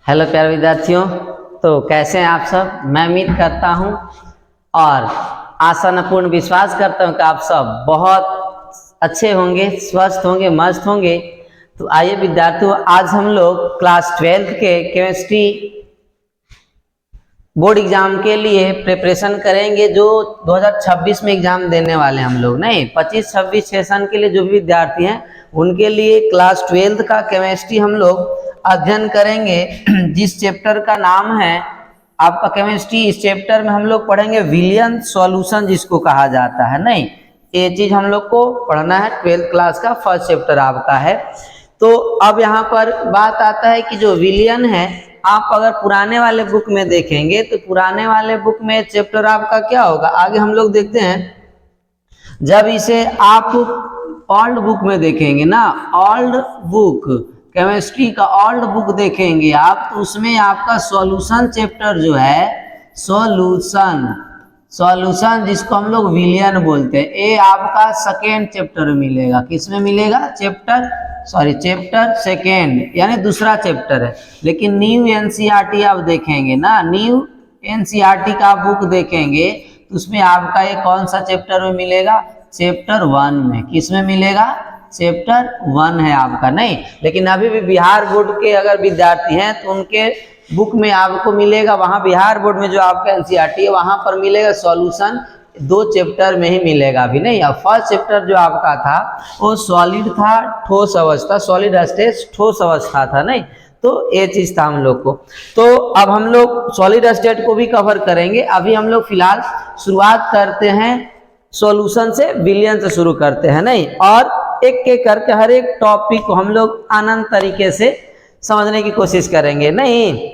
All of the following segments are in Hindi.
हेलो प्यारे विद्यार्थियों, तो कैसे हैं आप सब। मैं उम्मीद करता हूं और आशापूर्ण विश्वास करता हूं कि आप सब बहुत अच्छे होंगे, स्वस्थ होंगे, मस्त होंगे। तो आइए विद्यार्थियों, आज हम लोग क्लास 12 के केमिस्ट्री बोर्ड एग्जाम के लिए प्रिपरेशन करेंगे, जो 2026 में एग्जाम देने वाले हम लोग, नहीं 25-26 सेशन के लिए जो भी विद्यार्थी हैं उनके लिए क्लास 12 का केमिस्ट्री हम लोग अध्ययन करेंगे। जिस चैप्टर का नाम है आपका केमिस्ट्री, इस चैप्टर में हम लोग पढ़ेंगे विलियन सॉल्यूशन, जिसको कहा जाता है। नहीं, ये चीज हम लोग को पढ़ना है। 12th क्लास का फर्स्ट चैप्टर आपका है। तो अब यहाँ पर बात आता है कि जो विलियन है, आप अगर पुराने वाले बुक में देखेंगे तो पुराने वाले बुक में चैप्टर आपका क्या होगा, आगे हम लोग देखते हैं। जब इसे आप ओल्ड बुक में देखेंगे ना, ओल्ड बुक केमिस्ट्री का ओल्ड बुक देखेंगे आप, तो उसमें आपका सॉल्यूशन चैप्टर जो है, सॉल्यूशन जिसको हम लोग विलियन बोलते हैं, ये आपका सेकेंड चैप्टर मिलेगा। किसमें मिलेगा? चैप्टर सेकेंड, यानी दूसरा चैप्टर है। लेकिन न्यू एनसीईआरटी आप देखेंगे ना, न्यू एनसीईआरटी का बुक देखेंगे तो उसमें आपका ये कौन सा चैप्टर में मिलेगा? चैप्टर 1 में। किस में मिलेगा? चैप्टर 1 है आपका। नहीं, लेकिन अभी भी बिहार बोर्ड के अगर विद्यार्थी हैं तो उनके बुक में आपको मिलेगा, वहाँ बिहार बोर्ड में जो आपका एनसीईआरटी है वहाँ पर मिलेगा सॉल्यूशन 2 चैप्टर में ही मिलेगा। अभी नहीं, अब फर्स्ट चैप्टर जो आपका था वो सॉलिड था, ठोस अवस्था, सॉलिड स्टेट ठोस अवस्था था। नहीं, तो ये चीज था हम लोग को। तो अब हम लोग सॉलिड स्टेट को भी कवर करेंगे। अभी हम लोग फिलहाल शुरुआत करते हैं सॉल्यूशन से, विलियन से शुरू करते हैं। नहीं, और एक एक करके हर एक टॉपिक को हम लोग आनंद तरीके से समझने की कोशिश करेंगे। नहीं,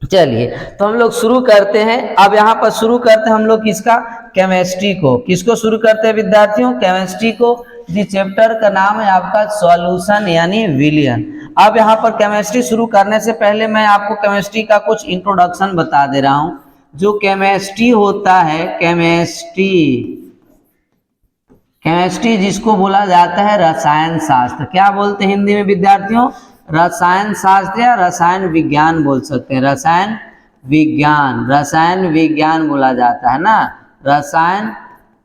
चलिए तो हम लोग शुरू करते हैं। अब यहाँ पर शुरू करते हैं हम लोग किसका? केमिस्ट्री को। किसको शुरू करते हैं विद्यार्थियों? केमिस्ट्री को। जिस चैप्टर का नाम है आपका सॉल्यूशन यानी विलियन। अब यहाँ पर केमिस्ट्री शुरू करने से पहले मैं आपको केमिस्ट्री का कुछ इंट्रोडक्शन बता दे रहा हूँ। जो केमिस्ट्री होता है, केमिस्ट्री जिसको बोला जाता है रसायन शास्त्र। क्या बोलते हैं हिंदी में विद्यार्थियों? रसायन शास्त्र या रसायन विज्ञान बोल सकते हैं। रसायन विज्ञान बोला जाता है ना, रसायन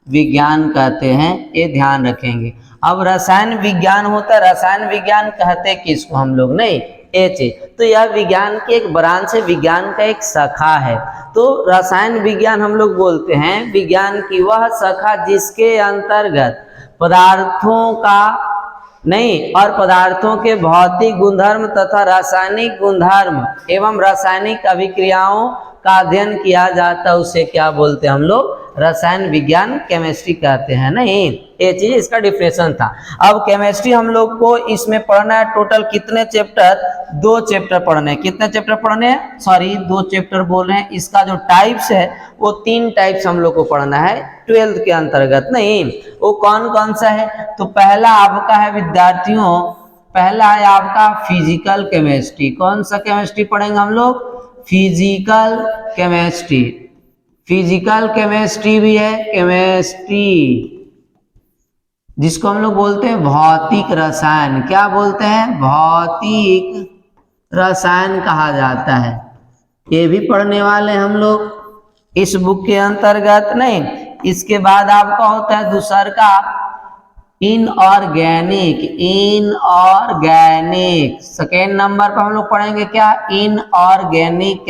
विज्ञान कहते हैं, ये ध्यान रखेंगे। अब रसायन विज्ञान होता है, रसायन विज्ञान कहते किसको हम लोग? नहीं, ये चीज तो यह विज्ञान की एक ब्रांच है, विज्ञान का एक शाखा है। तो रसायन विज्ञान हम लोग बोलते हैं विज्ञान की वह शाखा जिसके अंतर्गत पदार्थों का नहीं और पदार्थों के भौतिक गुणधर्म तथा रासायनिक गुणधर्म एवं रासायनिक अभिक्रियाओं का अध्ययन किया जाता है। उसे क्या बोलते हैं हम लोग? रसायन विज्ञान केमिस्ट्री कहते हैं। नहीं, ये चीज इसका डिफिनेशन था। अब केमिस्ट्री हम लोग को इसमें पढ़ना है टोटल कितने चैप्टर? 2 चैप्टर पढ़ने हैं। कितने चैप्टर पढ़ने हैं? सॉरी, 2 चैप्टर बोल रहे हैं। इसका जो टाइप्स है वो 3 टाइप्स हम लोग को पढ़ना है 12th के अंतर्गत। नहीं, वो कौन कौन सा है? तो पहला आपका है विद्यार्थियों, पहला है आपका फिजिकल केमिस्ट्री। कौन सा केमिस्ट्री पढ़ेंगे हम लोग? फिजिकल केमिस्ट्री भी है। केमिस्ट्री जिसको हम लोग बोलते हैं भौतिक रसायन। क्या बोलते हैं? भौतिक रसायन कहा जाता है। ये भी पढ़ने वाले हम लोग इस बुक के अंतर्गत। नहीं, इसके बाद आपका होता है दूसर का इनऑर्गेनिक। सेकेंड नंबर पर हम लोग पढ़ेंगे क्या? इनऑर्गेनिक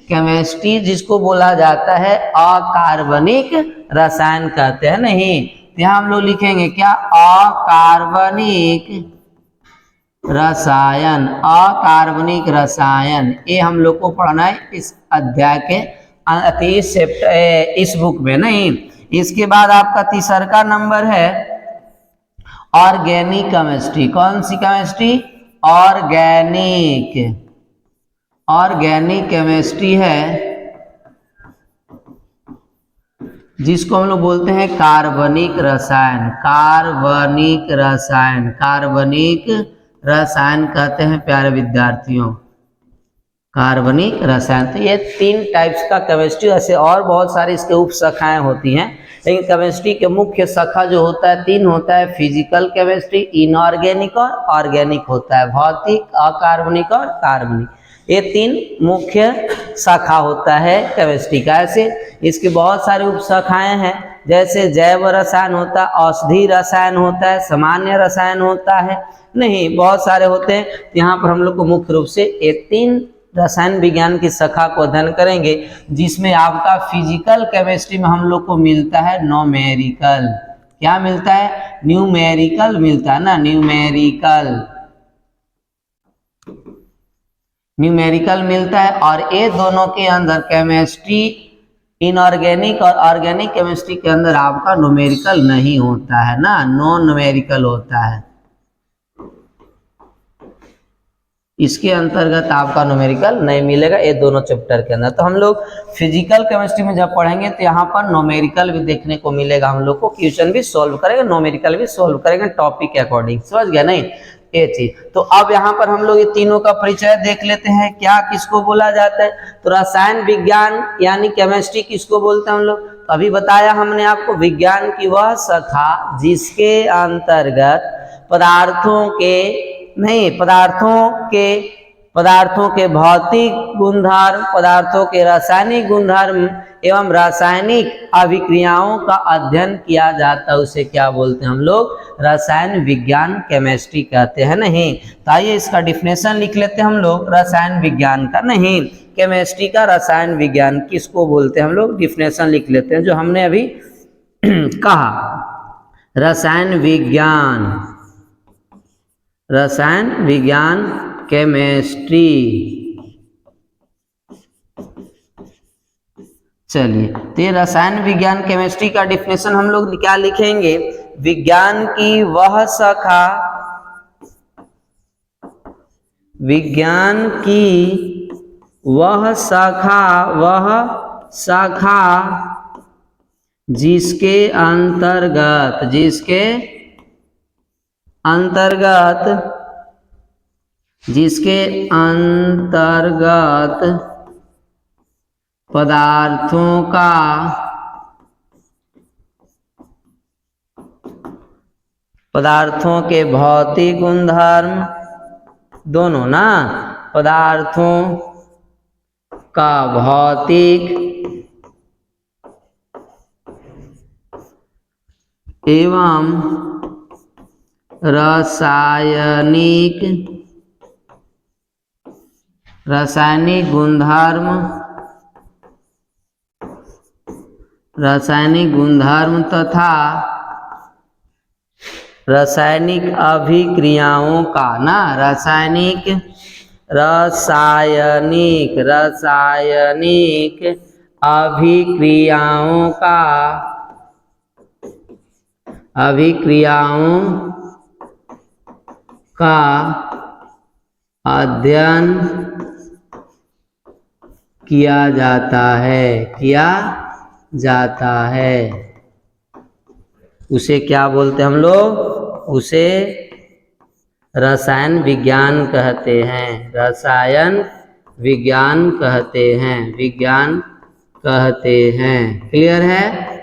केमिस्ट्री जिसको बोला जाता है अकार्बनिक रसायन कहते हैं। नहीं, यहाँ हम लोग लिखेंगे क्या? अकार्बनिक रसायन। ये हम लोग को पढ़ना है इस अध्याय के इस बुक में। नहीं, इसके बाद आपका तीसरा का नंबर है ऑर्गेनिक केमिस्ट्री। कौन सी केमिस्ट्री? ऑर्गेनिक केमिस्ट्री है, जिसको हम लोग बोलते हैं कार्बनिक रसायन कहते हैं प्यारे विद्यार्थियों, कार्बनिक रसायन। तो ये 3 टाइप्स का केमिस्ट्री, ऐसे और बहुत सारी इसके उप शाखाएं होती हैं, लेकिन केमिस्ट्री के मुख्य शाखा जो होता है 3 होता है, फिजिकल केमिस्ट्री, इनऑर्गेनिक और ऑर्गेनिक होता है, भौतिक, अकार्बनिक और कार्बनिक, ये 3 मुख्य शाखा होता है केमिस्ट्री का। ऐसे इसकी बहुत सारी उपशाखाएं हैं, जैसे जैव रसायन होता है, औषधि रसायन होता है, सामान्य रसायन होता है, नहीं बहुत सारे होते हैं। यहाँ पर हम लोग को मुख्य रूप से ये 3 रसायन विज्ञान की शाखा को अध्ययन करेंगे, जिसमें आपका फिजिकल केमिस्ट्री में हम लोग को मिलता है न्यूमेरिकल, क्या मिलता है, न्यूमेरिकल मिलता है ना, न्यूमेरिकल मिलता है। और ये दोनों के अंदर केमिस्ट्री इनऑर्गेनिक और ऑर्गेनिक केमिस्ट्री के अंदर आपका न्यूमेरिकल नहीं होता है ना, नॉन न्यूमेरिकल होता है, इसके अंतर्गत आपका न्यूमेरिकल नहीं मिलेगा ये दोनों चैप्टर के अंदर। तो हम लोग फिजिकल केमिस्ट्री में जब पढ़ेंगे तो यहाँ पर न्यूमेरिकल भी देखने को मिलेगा, हम लोग को क्वेश्चन भी सॉल्व करेंगे, न्यूमेरिकल भी सॉल्व करेंगे टॉपिक के अकॉर्डिंग, समझ गया नहीं ये चीज। तो अब यहाँ पर हम लोग ये तीनों का परिचय देख लेते हैं, क्या किसको बोला जाता है। तो रसायन विज्ञान यानी केमिस्ट्री किसको बोलते हैं हम लोग, तो अभी बताया हमने आपको, विज्ञान की वह शाखा जिसके अंतर्गत पदार्थों के भौतिक गुणधर्म, पदार्थों के रासायनिक गुणधर्म एवं रासायनिक अभिक्रियाओं का अध्ययन किया जाता है, उसे क्या बोलते हैं हम लोग, रसायन विज्ञान केमिस्ट्री कहते हैं नहीं। तो आइए इसका डिफिनेशन लिख लेते हैं हम लोग, रसायन विज्ञान का, नहीं केमिस्ट्री का, रसायन विज्ञान किसको बोलते हैं हम लोग, डिफिनेशन लिख लेते हैं जो हमने अभी कहा। रसायन विज्ञान केमिस्ट्री, चलिए तो ये रसायन विज्ञान केमिस्ट्री का डिफिनेशन हम लोग क्या लिखेंगे, विज्ञान की वह शाखा जिसके अंतर्गत पदार्थों के भौतिक गुणधर्म, दोनों ना, पदार्थों का भौतिक एवं रासायनिक गुणधर्म तथा रासायनिक अभिक्रियाओं का ना, रासायनिक अभिक्रियाओं का अध्ययन किया जाता है, उसे क्या बोलते हैं हम लोग, उसे रसायन विज्ञान कहते हैं, रसायन विज्ञान कहते हैं, क्लियर है,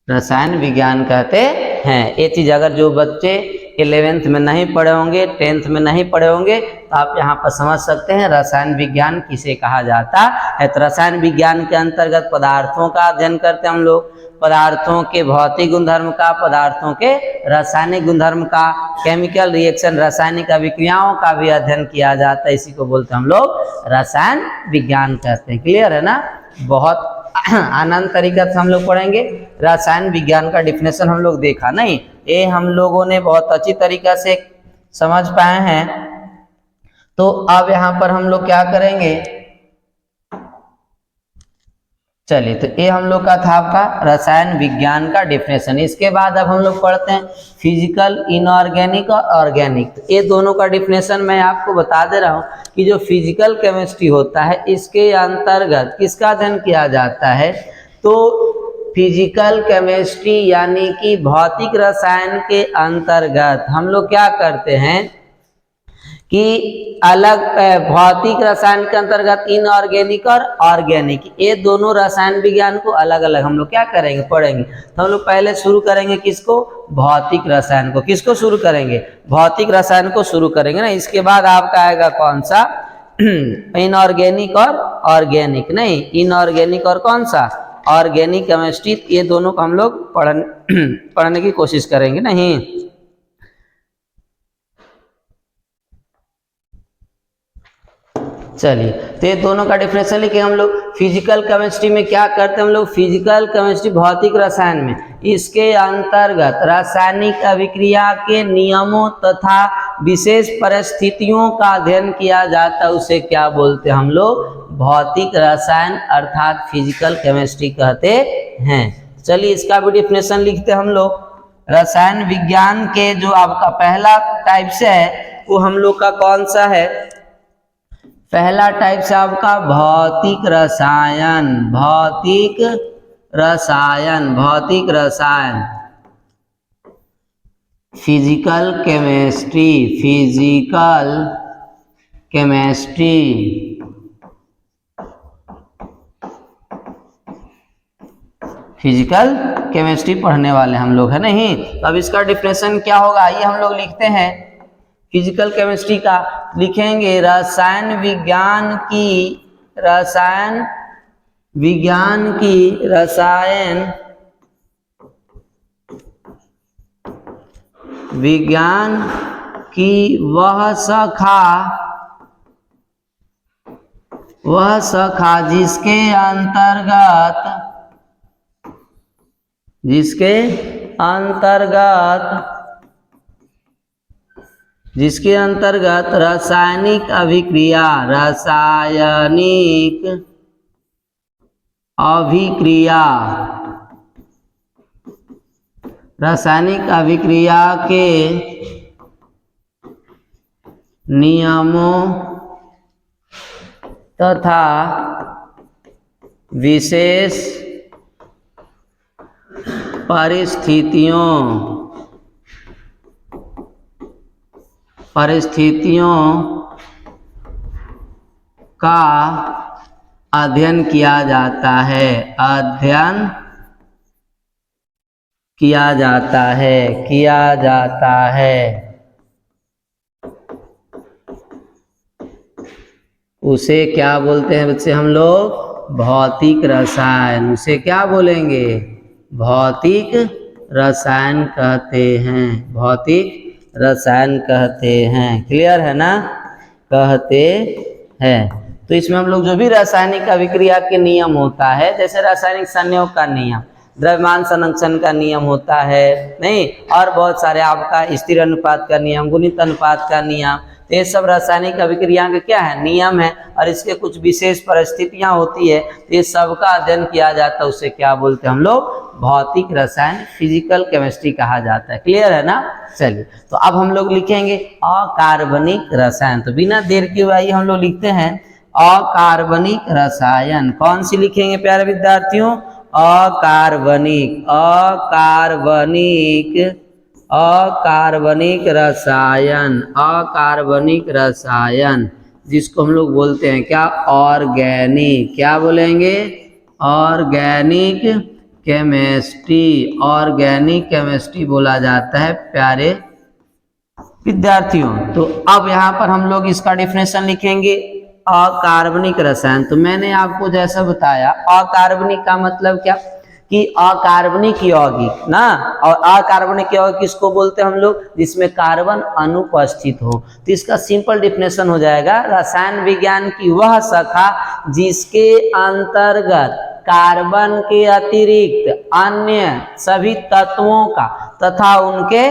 रसायन विज्ञान कहते हैं। ये चीज अगर जो बच्चे 11th में नहीं पढ़े होंगे, 10th में नहीं पढ़े होंगे, तो आप यहाँ पर समझ सकते हैं रसायन विज्ञान किसे कहा जाता है। तो रसायन विज्ञान के अंतर्गत पदार्थों का अध्ययन करते हैं हम लोग, पदार्थों के भौतिक गुणधर्म का, पदार्थों के रासायनिक गुणधर्म का, केमिकल रिएक्शन, रासायनिक अभिक्रियाओं का भी अध्ययन किया जाता है, इसी को बोलते हैं हम लोग रसायन विज्ञान कहते हैं, क्लियर है ना। बहुत आनंद तरीका से हम लोग पढ़ेंगे। रसायन विज्ञान का डिफिनेशन हम लोग देखा नहीं, ये हम लोगों ने बहुत अच्छी तरीका से समझ पाए हैं। तो अब यहाँ पर हम लोग क्या करेंगे, चलिए तो ये हम लोग का था आपका रसायन विज्ञान का डिफिनेशन। इसके बाद अब हम लोग पढ़ते हैं फिजिकल, इनऑर्गेनिक और ऑर्गेनिक। ये दोनों का डिफिनेशन मैं आपको बता दे रहा हूँ कि जो फिजिकल केमिस्ट्री होता है इसके अंतर्गत किसका अध्ययन किया जाता है, तो फिजिकल केमिस्ट्री यानी कि भौतिक रसायन के अंतर्गत हम लोग क्या करते हैं कि अलग भौतिक रसायन के अंतर्गत इनऑर्गेनिक और ऑर्गेनिक, ये दोनों रसायन विज्ञान को अलग अलग हम लोग क्या करेंगे, पढ़ेंगे। तो हम लोग पहले शुरू करेंगे किसको, भौतिक रसायन को। किसको शुरू करेंगे, भौतिक रसायन को शुरू करेंगे ना। इसके बाद आपका आएगा कौन सा, इनऑर्गेनिक और ऑर्गेनिक, नहीं इनऑर्गेनिक और कौन सा, ऑर्गेनिक केमिस्ट्री। ये दोनों को हम लोग पढ़ने की कोशिश करेंगे, नहीं। चलिए, तो ये दोनों का डिफरेंशियल लिखेंगे हम लोग। फिजिकल केमिस्ट्री में क्या करते हैं हम लोग, फिजिकल केमिस्ट्री भौतिक रसायन में इसके अंतर्गत रासायनिक अभिक्रिया के नियमों तथा विशेष परिस्थितियों का अध्ययन किया जाता है, उसे क्या बोलते हैं हम लोग, भौतिक रसायन अर्थात फिजिकल केमिस्ट्री कहते हैं। चलिए, इसका भी डिफिनेशन लिखते हैं हम लोग। रसायन विज्ञान के जो आपका पहला टाइप से है वो हम लोग का कौन सा है, पहला टाइप से आपका भौतिक रसायन, भौतिक रसायन, भौतिक रसायन, physical chemistry, physical chemistry, physical chemistry पढ़ने वाले हम लोग है, नहीं। तो अब इसका डिफिनेशन क्या होगा, आइए हम लोग लिखते हैं। फिजिकल केमिस्ट्री का लिखेंगे रसायन विज्ञान की, रसायन विज्ञान की, रसायन विज्ञान की वह शाखा जिसके अंतर्गत रासायनिक अभिक्रिया, रासायनिक अभिक्रिया, रासायनिक अभिक्रिया के नियमों तथा विशेष परिस्थितियों का अध्ययन किया जाता है, अध्ययन किया जाता है, उसे क्या बोलते हैं बच्चे हम लोग, भौतिक रसायन। उसे क्या बोलेंगे, भौतिक रसायन कहते हैं, भौतिक रसायन कहते हैं। क्लियर है ना, कहते हैं। तो इसमें हम लोग जो भी रासायनिक अभिक्रिया के नियम होता है, जैसे रासायनिक संयोग का नियम, द्रव्यमान संरक्षण का नियम होता है, नहीं, और बहुत सारे आपका स्थिर अनुपात का नियम, गुणित अनुपात का नियम, तो ये सब रासायनिक अभिक्रिया के क्या है, नियम है। और इसके कुछ विशेष परिस्थितियां होती है, तो ये सब का अध्ययन किया जाता है, उसे क्या बोलते हैं हम लोग, भौतिक रसायन, फिजिकल केमिस्ट्री कहा जाता है। क्लियर है ना। चलिए, तो अब हम लोग लिखेंगे अकार्बनिक रसायन। तो बिना देर के हुए हम लोग लिखते हैं अकार्बनिक रसायन। कौन सी लिखेंगे प्यारे विद्यार्थियों, अकार्बनिक, अकार्बनिक, अकार्बनिक रसायन, अकार्बनिक रसायन, जिसको हम लोग बोलते हैं क्या, ऑर्गेनिक। क्या बोलेंगे, ऑर्गेनिक केमिस्ट्री, ऑर्गेनिक केमिस्ट्री बोला जाता है प्यारे विद्यार्थियों। तो अब यहाँ पर हम लोग इसका डिफिनेशन लिखेंगे अकार्बनिक रसायन। तो मैंने आपको जैसा बताया, अकार्बनिक का मतलब क्या, कि अकार्बनिक यौगिक ना, और अकार्बनिक यौगिक किसको बोलते हैं हम लोग, जिसमें कार्बन अनुपस्थित हो। तो इसका सिंपल डिफिनेशन हो जाएगा, रसायन विज्ञान की वह शाखा जिसके अंतर्गत कार्बन के अतिरिक्त अन्य सभी तत्वों का तथा उनके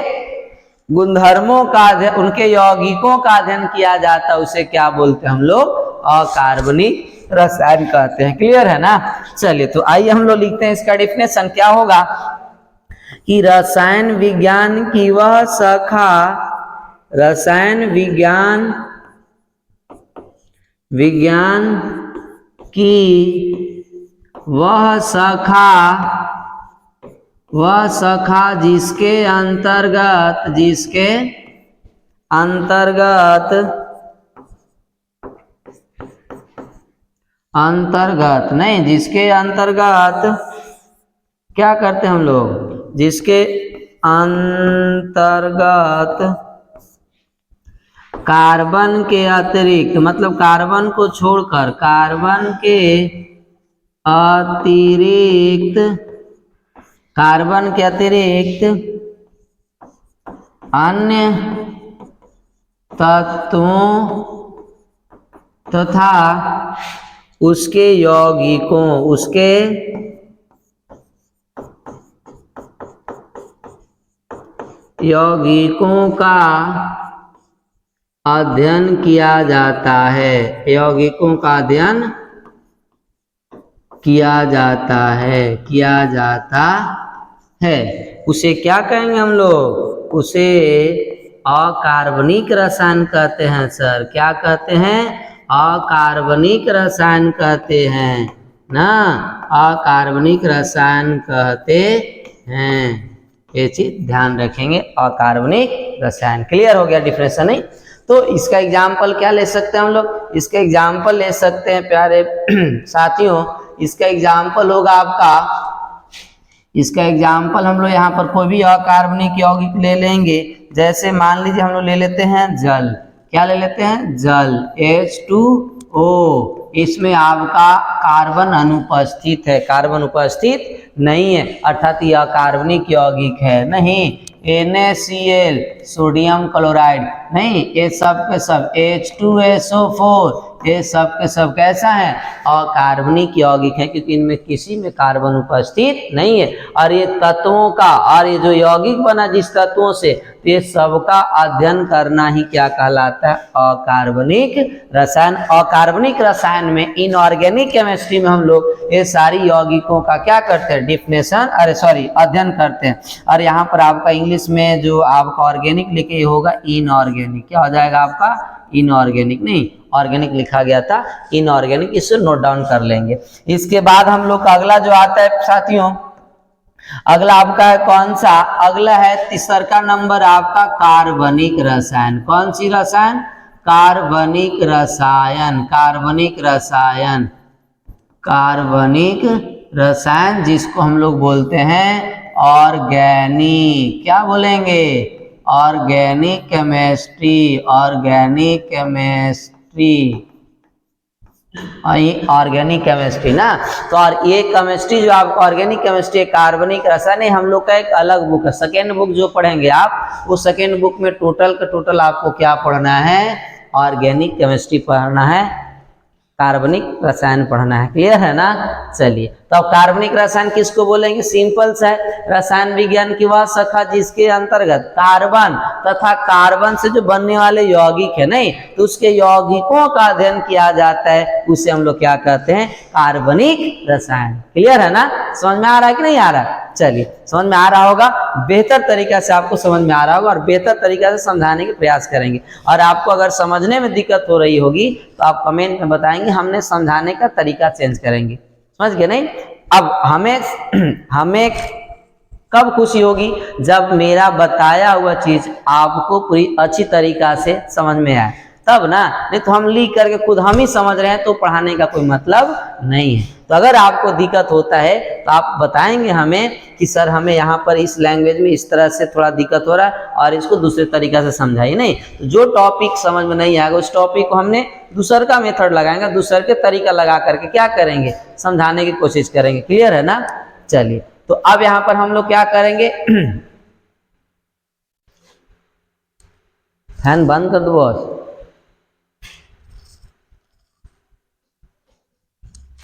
गुणधर्मों का, उनके यौगिकों का अध्ययन किया जाता है, उसे क्या बोलते हैं हम लोग, अकार्बनिक रसायन कहते हैं। क्लियर है ना। चलिए, तो आइए हम लोग लिखते हैं इसका डिफिनेशन क्या होगा, कि रसायन विज्ञान की वह शाखा, रसायन विज्ञान की वह शाखा जिसके अंतर्गत अंतर्गत नहीं, जिसके अंतर्गत क्या करते हैं हम लोग, जिसके अंतर्गत कार्बन के अतिरिक्त, मतलब कार्बन को छोड़कर, कार्बन के अतिरिक्त, कार्बन के अतिरिक्त अन्य तत्वों तथा उसके यौगिकों, उसके यौगिकों का अध्ययन किया जाता है, यौगिकों का अध्ययन किया जाता है, किया जाता है। उसे क्या कहेंगे हम लोग, उसे अकार्बनिक रसायन कहते हैं सर। क्या कहते हैं, अकार्बनिक रसायन कहते हैं ना, अकार्बनिक रसायन कहते हैं। ये चीज ध्यान रखेंगे, अकार्बनिक रसायन। क्लियर हो गया डिफरेंस नहीं? तो इसका एग्जाम्पल क्या ले सकते हैं हम लोग, इसका एग्जाम्पल ले सकते हैं प्यारे साथियों, इसका एग्जाम्पल होगा आपका, इसका एग्जाम्पल हम लोग यहाँ पर कोई भी अकार्बनिक यौगिक ले लेंगे। जैसे मान लीजिए हम लोग ले लेते हैं जल, क्या ले लेते हैं, जल H2O। इसमें आपका कार्बन अनुपस्थित है, कार्बन उपस्थित नहीं है, अर्थात यह अकार्बनिक यौगिक है नहीं। NaCl सोडियम क्लोराइड नहीं, ये सब के सब H2SO4, ये सब के सब कैसा है, अकार्बनिक यौगिक है, क्योंकि इनमें किसी में कार्बन उपस्थित नहीं है। और ये तत्वों का, और ये जो यौगिक बना जिस तत्वों से, तो ये सबका अध्ययन करना ही क्या कहलाता है, अकार्बनिक रसायन। अकार्बनिक रसायन में, इनऑर्गेनिक केमिस्ट्री में हम लोग ये सारी यौगिकों का क्या करते हैं, डिफिनेशन, अरे सॉरी, अध्ययन करते हैं। और यहाँ पर आपका इंग्लिश में जो आपका ऑर्गेनिक लिखे होगा इनऑर्गेनिक, क्या हो जाएगा आपका, इनऑर्गेनिक नहीं, ऑर्गेनिक लिखा गया था इनऑर्गेनिक, इसे नोट डाउन कर लेंगे। इसके बाद हम लोग का अगला जो आता है साथियों, अगला आपका है कौन सा, अगला है तीसरा नंबर आपका कार्बनिक रसायन। कौन सी रसायन, कार्बनिक रसायन, कार्बनिक रसायन, कार्बनिक रसायन, जिसको हम लोग बोलते हैं ऑर्गेनिक, क्या बोलेंगे, organic chemistry, organic chemistry, organic chemistry ना। तो और ये केमिस्ट्री जो आपको ऑर्गेनिक केमिस्ट्री, कार्बनिक रसायन, हम लोग का एक अलग बुक है, सेकेंड बुक जो पढ़ेंगे आप, वो सेकेंड बुक में टोटल का टोटल आपको क्या पढ़ना है, ऑर्गेनिक केमिस्ट्री पढ़ना है, कार्बनिक रसायन पढ़ना है। क्लियर है ना? चलिए, तो अब कार्बनिक रसायन किसको बोलेंगे, सिंपल सा है, रसायन विज्ञान की वह शाखा जिसके अंतर्गत कार्बन तथा कार्बन से जो बनने वाले यौगिक है नहीं, तो उसके यौगिकों का अध्ययन किया जाता है, उसे हम लोग क्या कहते हैं, कार्बनिक रसायन। क्लियर है ना? समझ में आ रहा है कि नहीं आ रहा? चलिए, समझ में आ रहा होगा, बेहतर तरीका से आपको समझ में आ रहा होगा, और बेहतर तरीका से समझाने के प्रयास करेंगे। और आपको अगर समझने में दिक्कत हो रही होगी तो आप कमेंट में बताएंगे, हमने समझाने का तरीका चेंज करेंगे। समझ गए नहीं? अब हमें कब खुशी होगी, जब मेरा बताया हुआ चीज आपको पूरी अच्छी तरीका से समझ में आए, तब ना। नहीं तो हम लिख करके खुद हम ही समझ रहे हैं तो पढ़ाने का कोई मतलब नहीं है। तो अगर आपको दिक्कत होता है तो आप बताएंगे हमें कि सर हमें यहाँ पर इस लैंग्वेज में इस तरह से थोड़ा दिक्कत हो रहा है और इसको दूसरे तरीका से समझाइए। नहीं तो जो टॉपिक समझ में नहीं आएगा उस टॉपिक को हमने दूसर का मेथड लगाएंगे, दूसर के तरीका लगा करके क्या करेंगे, समझाने की कोशिश करेंगे। क्लियर है ना? चलिए, तो अब यहाँ पर हम लोग क्या करेंगे, फैन बंद कर दो बॉस।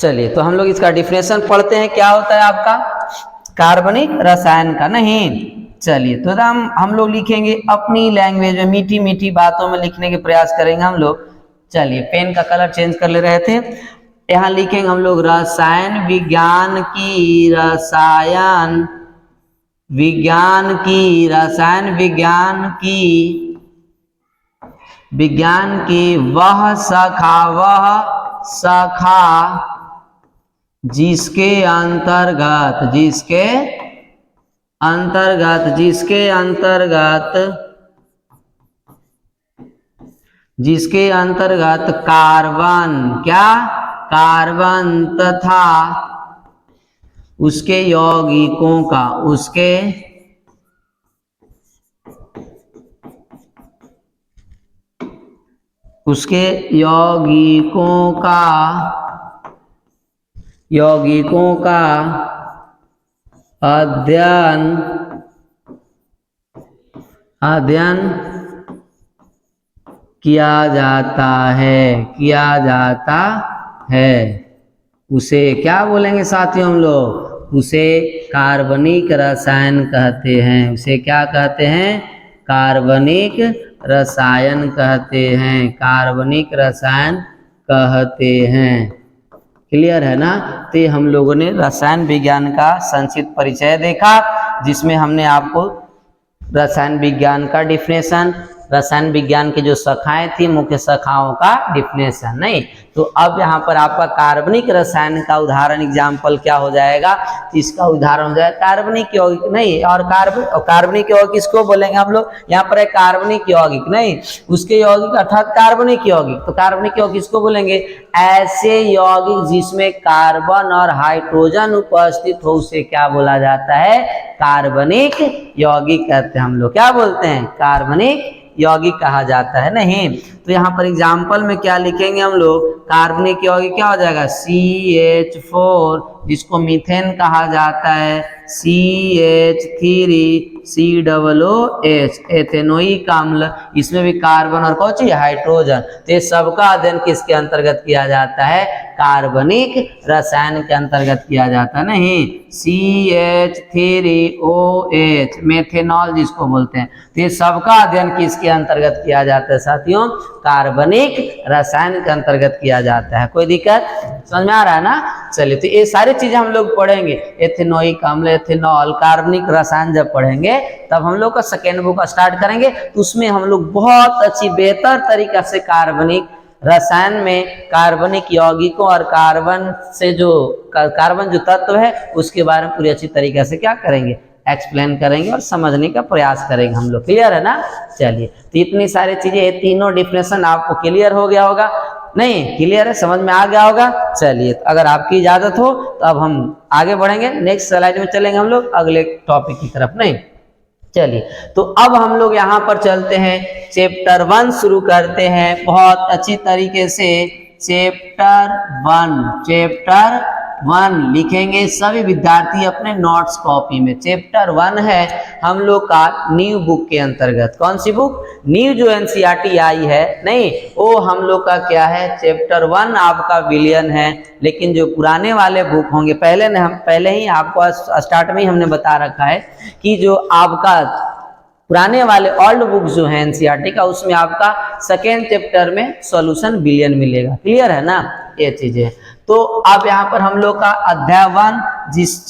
चलिए, तो हम लोग इसका डिफिनेशन पढ़ते हैं, क्या होता है आपका कार्बनिक रसायन का। नहीं, चलिए, तो हम लोग लिखेंगे अपनी लैंग्वेज में, मीठी मीठी बातों में लिखने के प्रयास करेंगे हम लोग। चलिए, पेन का कलर चेंज कर ले रहे थे, यहाँ लिखेंगे हम लोग रसायन विज्ञान की, रसायन विज्ञान की, रसायन विज्ञान की वह शाखा जिसके अंतर्गत कार्बन, क्या कार्बन तथा उसके यौगिकों का, उसके यौगिकों का अध्ययन किया जाता है। उसे क्या बोलेंगे साथियों हम लोग? उसे कार्बनिक रसायन कहते हैं। उसे क्या कहते हैं? कार्बनिक रसायन कहते हैं। कार्बनिक रसायन कहते हैं। क्लियर है ना? तो ये हम लोगों ने रसायन विज्ञान का संक्षिप्त परिचय देखा, जिसमें हमने आपको रसायन विज्ञान का डिफिनेशन, रसायन विज्ञान की जो शाखाएं थी, मुख्य शाखाओं का डिफिनेशन। नहीं तो अब यहाँ पर आपका कार्बनिक रसायन का उदाहरण एग्जाम्पल क्या हो जाएगा? इसका उदाहरण हो जाएगा कार्बनिक यौगिक। नहीं, और कार्बनिक यौगिक किसको बोलेंगे हम लोग? यहाँ पर है कार्बनिक यौगिक, नहीं उसके यौगिक अर्थात कार्बनिक यौगिक। तो कार्बनिक यौगिक किसको बोलेंगे? ऐसे यौगिक जिसमें कार्बन और हाइड्रोजन उपस्थित हो, उसे क्या बोला जाता है? कार्बनिक यौगिक कहते हैं हम लोग। क्या बोलते हैं? कार्बनिक यौगिक कहा जाता है। नहीं तो यहाँ पर एग्जाम्पल में क्या लिखेंगे हम लोग? कार्बनिक यौगिक क्या हो जाएगा? CH4, जिसको मीथेन कहा जाता है, CH3COOH, एथेनोइक अम्ल। इसमें भी कार्बन और कौन सी? हाइड्रोजन। तो ये सबका अध्ययन किसके अंतर्गत किया जाता है? कार्बनिक रसायन के अंतर्गत किया जाता है। नहीं, CH3OH, मेथेनॉल जिसको बोलते हैं, तो ये सबका अध्ययन किसके अंतर्गत किया जाता है साथियों? कार्बनिक रसायन के अंतर्गत किया जाता है। कोई दिक्कत समझ में आ रहा है ना? चलिए, तो ये सारी चीजें हम लोग पढ़ेंगे। एथेनोइक अम्ल, एथेनॉल, कार्बनिक रसायन जब पढ़ेंगे तब हम लोग का सेकेंड बुक स्टार्ट करेंगे, तो उसमें हम लोग बहुत अच्छी बेहतर तरीका से कार्बनिक रसायन में कार्बनिक यौगिकों और कार्बन जो तत्व है उसके बारे में पूरी अच्छी तरीके से क्या करेंगे? एक्सप्लेन करेंगे और समझने का प्रयास करेंगे हम लोग। क्लियर है ना? चलिए, तो इतनी सारी चीजें, ये तीनों डिफिनेशन आपको क्लियर हो गया होगा? नहीं क्लियर है? समझ में आ गया होगा? चलिए, तो अगर आपकी इजाजत हो तो अब हम आगे बढ़ेंगे। नेक्स्ट स्लाइड में चलेंगे हम लोग अगले टॉपिक की तरफ। नहीं चलिए, तो अब हम लोग यहाँ पर चलते हैं, चैप्टर 1 शुरू करते हैं बहुत अच्छी तरीके से। चैप्टर 1 लिखेंगे सभी विद्यार्थी अपने नोट्स कॉपी में। चैप्टर 1 है हम लोग का न्यू बुक के अंतर्गत। कौन सी बुक? न्यू जो NCERT आई है, नहीं वो हम लोग का क्या है? चैप्टर 1 आपका विलियन है। लेकिन जो पुराने वाले बुक होंगे, पहले ही आपको स्टार्ट में ही हमने बता रखा है कि जो आपका पुराने वाले ओल्ड बुक जो है NCERT का, उसमें आपका सेकेंड चैप्टर में सॉल्यूशन बिलियन मिलेगा। क्लियर है ना? ये चीजें। तो अब यहाँ पर हम लोग का अध्याय 1, इस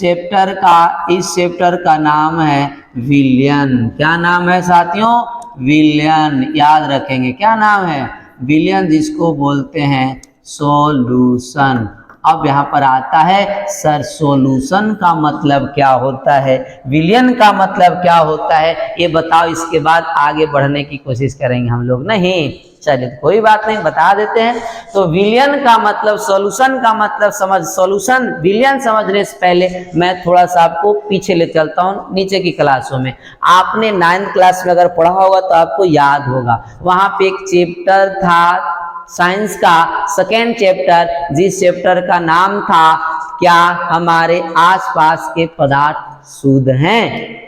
चैप्टर का नाम है विलियन। क्या नाम है साथियों? विलियन। याद रखेंगे क्या नाम है? विलियन, जिसको बोलते हैं सॉल्यूशन। अब यहाँ पर आता है सर, सॉल्यूशन का मतलब क्या होता है? विलियन का मतलब क्या होता है? ये बताओ, इसके बाद आगे बढ़ने की कोशिश करेंगे हम लोग। नहीं चलिए, तो कोई बात नहीं, बता देते हैं। तो विलियन का मतलब, सॉल्यूशन का मतलब सॉल्यूशन विलियन समझने से पहले मैं थोड़ा सा आपको पीछे ले चलता हूँ, नीचे की क्लासों में। आपने 9th क्लास में अगर पढ़ा होगा तो आपको याद होगा, वहां पे एक चैप्टर था साइंस का, सेकेंड चैप्टर, जिस चैप्टर का नाम था क्या? हमारे आसपास के पदार्थ शुद्ध हैं।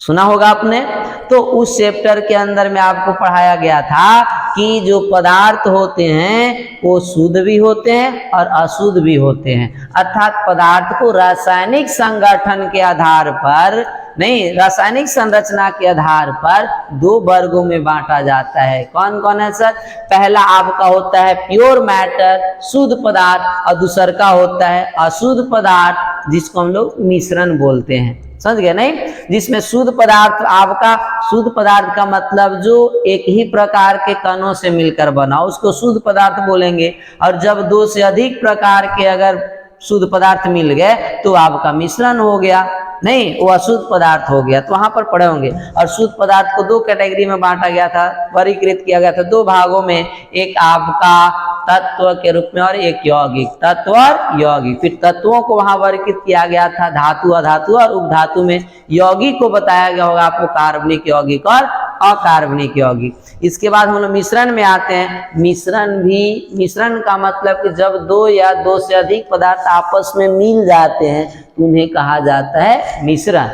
सुना होगा आपने। तो उस चैप्टर के अंदर में आपको पढ़ाया गया था कि जो पदार्थ होते हैं वो शुद्ध भी होते हैं और अशुद्ध भी होते हैं। अर्थात पदार्थ को रासायनिक संगठन के आधार पर, नहीं रासायनिक संरचना के आधार पर 2 वर्गों में बांटा जाता है। कौन कौन है सर? पहला आपका होता है प्योर मैटर, शुद्ध पदार्थ, और दूसरा का होता है अशुद्ध पदार्थ, जिसको हम लोग मिश्रण बोलते हैं। समझ गए? नहीं, जिसमें शुद्ध पदार्थ, आपका शुद्ध पदार्थ का मतलब जो एक ही प्रकार के कणों से मिलकर बना, उसको शुद्ध पदार्थ बोलेंगे। और जब 2 से अधिक प्रकार के अगर शुद्ध पदार्थ मिल गए तो आपका मिश्रण हो गया। नहीं, वो अशुद्ध पदार्थ हो गया, तो वहां पर पढ़े होंगे। और शुद्ध पदार्थ को दो कैटेगरी में बांटा गया था, वर्गीकृत किया गया था दो भागों में, एक आपका तत्व के रूप में और एक यौगिक, तत्व और यौगिक। फिर तत्वों को वहां वर्गीकृत किया गया था धातु, अधातु और उपधातु में। यौगिक को बताया गया होगा आपको कार्बनिक यौगिक और अकार्बनिक यौगिक। इसके बाद हम लोग मिश्रण में आते हैं। मिश्रण का मतलब कि जब दो या दो से अधिक पदार्थ आपस में मिल जाते हैं तो उन्हें कहा जाता है मिश्रण।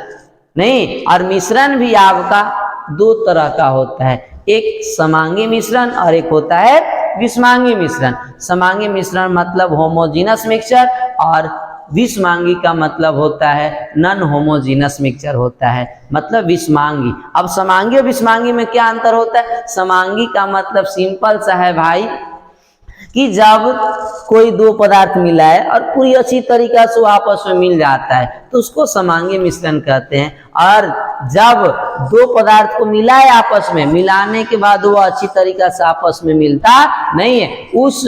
नहीं, और मिश्रण भी आपका दो तरह का होता है, एक समांगी मिश्रण और एक होता है विषमांगी मिश्रण। समांगी मिश्रण मतलब होमोजीनस मिक्सचर और विषमांगी का मतलब होता है नॉन होमोजीनस मिक्सचर होता है, मतलब विषमांगी। अब समांगी और विषमांगी में क्या अंतर होता है? समांगी का मतलब सिंपल सा है भाई कि जब कोई दो पदार्थ मिला है और पूरी अच्छी तरीका से आपस में मिल जाता है तो उसको समांगी मिश्रण कहते हैं। और जब दो पदार्थ को मिलाए आपस में, मिलाने के बाद वो अच्छी तरीका से आपस में मिलता नहीं है, उस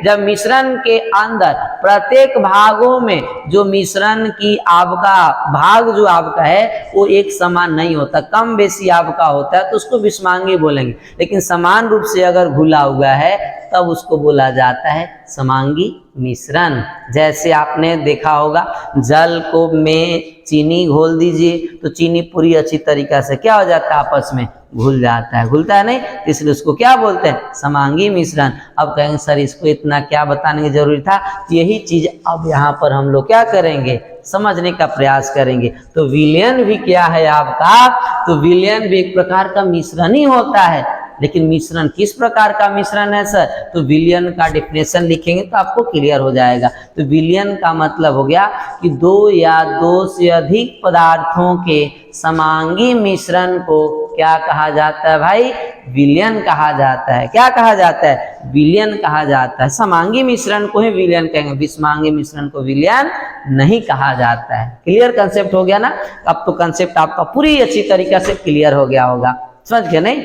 जब मिश्रण के अंदर प्रत्येक भागों में जो मिश्रण की आपका भाग जो आपका है वो एक समान नहीं होता, कम बेसी आपका होता है, तो उसको विषमांगी बोलेंगे। लेकिन समान रूप से अगर घुला हुआ है तब उसको बोला जाता है समांगी मिश्रण। जैसे आपने देखा होगा, जल को में चीनी घोल दीजिए तो चीनी पूरी अच्छी तरीका से क्या हो जाता है, आपस में घुल जाता है, घुलता है नहीं, इसलिए उसको क्या बोलते हैं, समांगी मिश्रण। अब कहेंगे सर इसको इतना क्या बताने की जरूरी था, यही चीज अब यहाँ पर हम लोग क्या करेंगे, समझने का प्रयास करेंगे। तो विलयन भी क्या है आपका, तो विलयन भी एक प्रकार का मिश्रण ही होता है। लेकिन मिश्रण किस प्रकार का मिश्रण है सर, तो विलयन का डेफिनेशन लिखेंगे तो आपको क्लियर हो जाएगा। तो विलयन का मतलब हो गया कि दो या दो से अधिक पदार्थों के समांगी मिश्रण को क्या कहा जाता है भाई, विलयन कहा जाता है। क्या कहा जाता है, विलयन कहा जाता है। समांगी मिश्रण को ही विलयन कहेंगे, विषमांगी मिश्रण को विलयन नहीं कहा जाता है। क्लियर कंसेप्ट हो गया ना? अब तो कंसेप्ट आपका पूरी अच्छी तरीके से क्लियर हो गया होगा, समझ गए नहीं?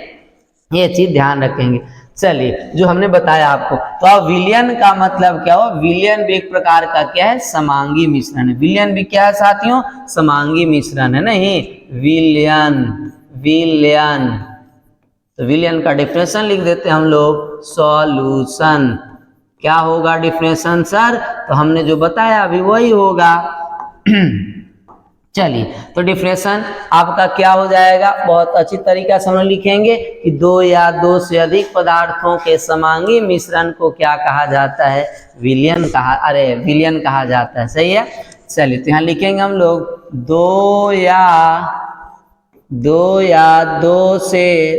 ये चीज ध्यान रखेंगे। चलिए, जो हमने बताया आपको, तो अब विलयन का मतलब क्या हो, विलयन भी एक प्रकार का क्या है, समांगी मिश्रण है। विलयन भी क्या है साथियों, समांगी मिश्रण है। नहीं, विलयन, विलयन, तो विलयन का डेफिनेशन लिख देते हैं हम लोग, सॉल्यूशन। क्या होगा डेफिनेशन सर, तो हमने जो बताया अभी वही होगा। चलिए, तो डिफरेंशन आपका क्या हो जाएगा, बहुत अच्छी तरीका से हम लिखेंगे कि दो या दो से अधिक पदार्थों के समांगी मिश्रण को क्या कहा जाता है, विलयन कहा जाता है। सही है। चलिए, तो यहाँ लिखेंगे हम लोग दो या दो से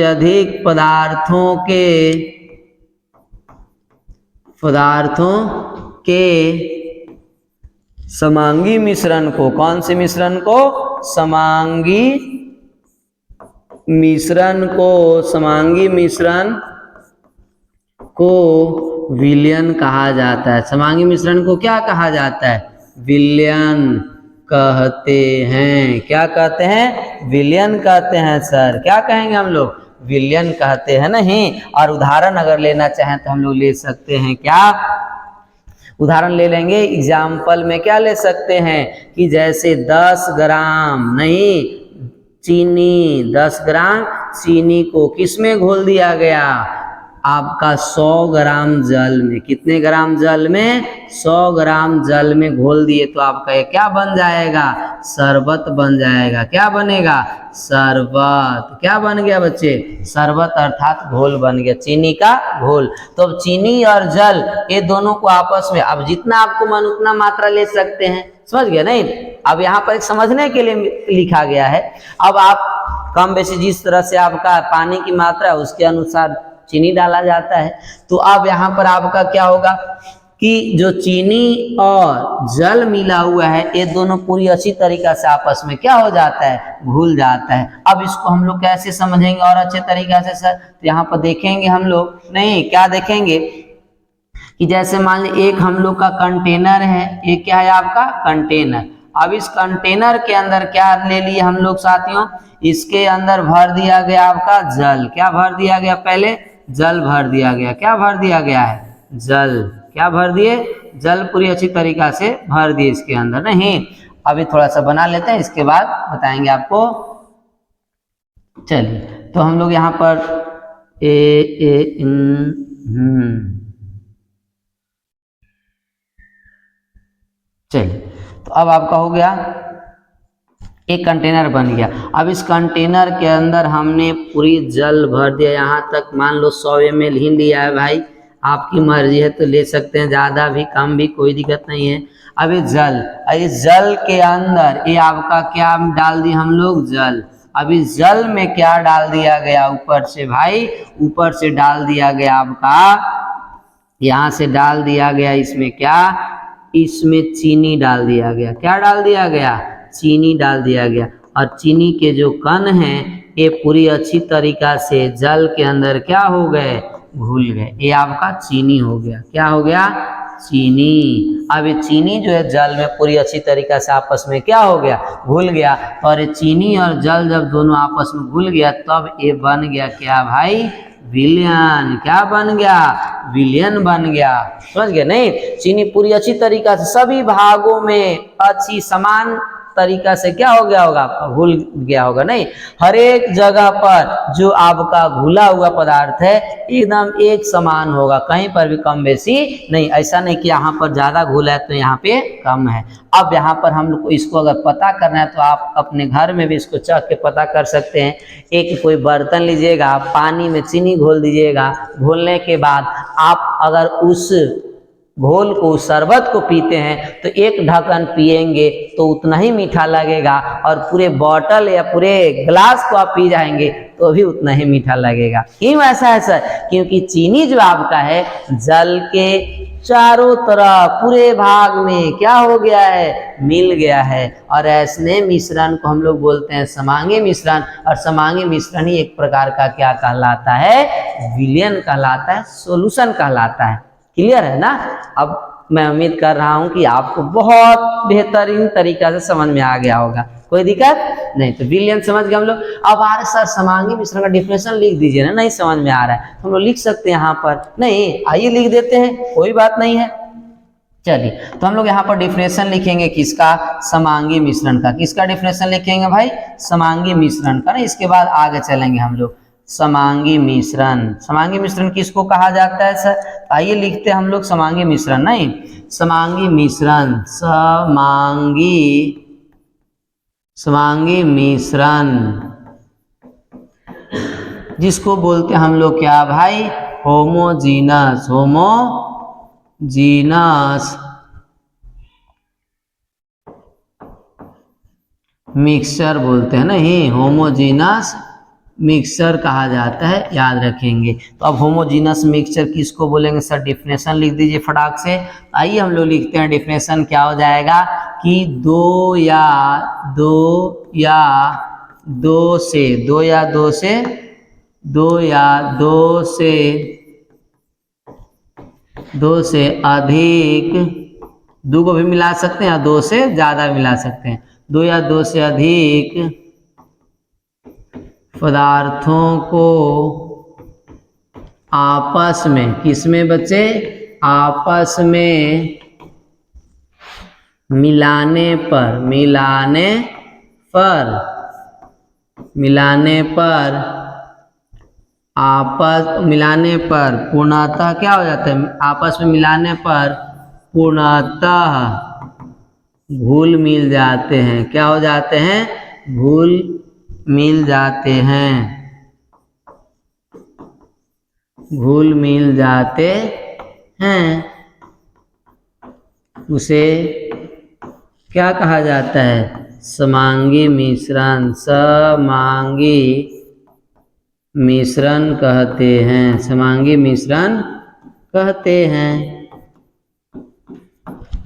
अधिक पदार्थों के समांगी मिश्रण को, कौन से मिश्रण को, समांगी मिश्रण को विलयन कहा जाता है। समांगी मिश्रण को क्या कहा जाता है, विलयन कहते हैं। क्या कहते हैं, विलयन कहते हैं सर। क्या कहेंगे हम लोग, विलयन कहते हैं। नहीं, और उदाहरण अगर लेना चाहें तो हम लोग ले सकते हैं, क्या उदाहरण ले लेंगे, एग्जाम्पल में क्या ले सकते हैं कि जैसे 10 ग्राम नहीं चीनी, 10 ग्राम चीनी को किस में घोल दिया गया, आपका 100 ग्राम जल में। कितने ग्राम जल में, 100 ग्राम जल में घोल दिए तो आपका ये क्या बन जाएगा, शरबत बन जाएगा। क्या बनेगा, शरबत। क्या बन गया बच्चे, शरबत, अर्थात घोल बन गया, चीनी का घोल। तो अब चीनी और जल ये दोनों को आपस में, अब जितना आपको मन उतना मात्रा ले सकते हैं, समझ गए नहीं? अब यहाँ पर एक समझने के लिए लिखा गया है। अब आप कम बेसी जिस तरह से आपका पानी की मात्रा है उसके अनुसार चीनी डाला जाता है। तो अब यहाँ पर आपका क्या होगा कि जो चीनी और जल मिला हुआ है ये दोनों पूरी अच्छी तरीका से आपस में क्या हो जाता है, घुल जाता है। अब इसको हम लोग कैसे समझेंगे और अच्छे तरीका से सर, तो यहाँ पर देखेंगे हम लोग, नहीं क्या देखेंगे कि जैसे मान लीजिए एक हम लोग का कंटेनर है, एक क्या है आपका कंटेनर। अब इस कंटेनर के अंदर क्या ले लिए हम लोग साथियों, इसके अंदर भर दिया गया आपका जल। क्या भर दिया गया, पहले जल भर दिया गया। क्या भर दिया गया है? जल। क्या भर दिए? जल पूरी अच्छी तरीका से भर दिए इसके अंदर। नहीं, अभी थोड़ा सा बना लेते हैं, इसके बाद बताएंगे आपको। चलिए, तो हम लोग यहाँ पर चलिए, तो अब आपका हो गया, एक कंटेनर बन गया। अब इस कंटेनर के अंदर हमने पूरी जल भर दिया, यहाँ तक मान लो 100 ml ही लिया है भाई, आपकी मर्जी है तो ले सकते हैं, ज़्यादा भी कम भी कोई दिक्कत नहीं है। अब ये जल, इस जल के अंदर ये आपका क्या डाल दिया हम लोग? जल। अब इस जल में क्या डाल दिया गया ऊपर से भाई? ऊपर से डाल दिया गया आपका, यहाँ से डाल दिया गया इसमें क्या? इसमें चीनी डाल दिया गया। क्या डाल दिया गया? चीनी डाल दिया गया। और चीनी के जो कण हैं ये पूरी अच्छी तरीका से जल के अंदर क्या हो गए? घुल गए। ये आपका चीनी हो गया। क्या हो गया? चीनी। अब ये चीनी जो है जल में पूरी अच्छी तरीका से आपस में क्या हो गया? घुल गया। और ये चीनी और जल जब दोनों आपस में घुल गया तब ये बन गया क्या भाई? विलयन। क्या बन गया? विलयन बन गया। समझ गए? नहीं, चीनी पूरी अच्छी तरीका से सभी भागों में अच्छी समान तरीका से क्या हो गया होगा? घुल गया होगा। नहीं, हर एक जगह पर जो आपका घुला हुआ पदार्थ है एकदम एक समान होगा, कहीं पर भी कम बेसी नहीं। ऐसा नहीं कि यहाँ पर ज्यादा घुला है तो यहाँ पे कम है। अब यहाँ पर हम लोग को इसको अगर पता करना है तो आप अपने घर में भी इसको चख के पता कर सकते हैं। एक कोई बर्तन लीजिएगा, पानी में चीनी घोल दीजिएगा, घोलने के बाद आप अगर उस घोल को, शरबत को पीते हैं तो एक ढक्कन पिएंगे तो उतना ही मीठा लगेगा, और पूरे बॉटल या पूरे ग्लास को आप पी जाएंगे तो भी उतना ही मीठा लगेगा। क्यों ऐसा है सर? क्योंकि चीनी जो आपका है जल के चारों तरफ पूरे भाग में क्या हो गया है? मिल गया है। और ऐसे मिश्रण को हम लोग बोलते हैं समांगी मिश्रण, और समांगी मिश्रण ही एक प्रकार का क्या कहलाता है? विलयन कहलाता है, सॉल्यूशन कहलाता है। क्लियर है ना? अब मैं उम्मीद कर रहा हूं कि आपको बहुत बेहतरीन तरीका से समझ में आ गया होगा। कोई दिक्कत नहीं? तो विलयन समझ गए हम लोग। अब आ रहे सर समांगी मिश्रण का डिफिनेशन लिख दीजिए ना। नहीं समझ में आ रहा है हम लोग लिख सकते हैं यहाँ पर। नहीं, आइए लिख देते हैं, कोई बात नहीं है। चलिए, तो हम लोग यहाँ पर डिफिनेशन लिखेंगे किसका? समांगी मिश्रण का। किसका डिफिनेशन लिखेंगे भाई? समांगी मिश्रण का ना। इसके बाद आगे चलेंगे हम लोग। समांगी मिश्रण, समांगी मिश्रण किसको कहा जाता है सर? आइए लिखते हैं हम लोग समांगी मिश्रण। नहीं, समांगी मिश्रण, समांगी मिश्रण जिसको बोलते हैं हम लोग क्या भाई? होमोजीनस, होमोजीनस मिक्सचर बोलते हैं। नहीं, होमोजीनस मिक्सचर कहा जाता है, याद रखेंगे। तो अब होमोजीनस मिक्सचर किसको बोलेंगे सर? डिफिनेशन लिख दीजिए फटाक से। आइए हम लोग लिखते हैं डिफिनेशन। क्या हो जाएगा कि दो या दो से अधिक, दो को भी मिला सकते हैं, दो से ज्यादा मिला सकते हैं। दो या दो से अधिक पदार्थों को आपस में, किसमें बच्चे? आपस में मिलाने पर पूर्णतः क्या हो जाता है? आपस में मिलाने पर पूर्णतः घुल मिल जाते हैं। क्या हो जाते हैं? घुल मिल जाते हैं, घुल मिल जाते हैं। उसे क्या कहा जाता है? समांगी मिश्रण, समांगी मिश्रण कहते हैं, समांगी मिश्रण कहते हैं।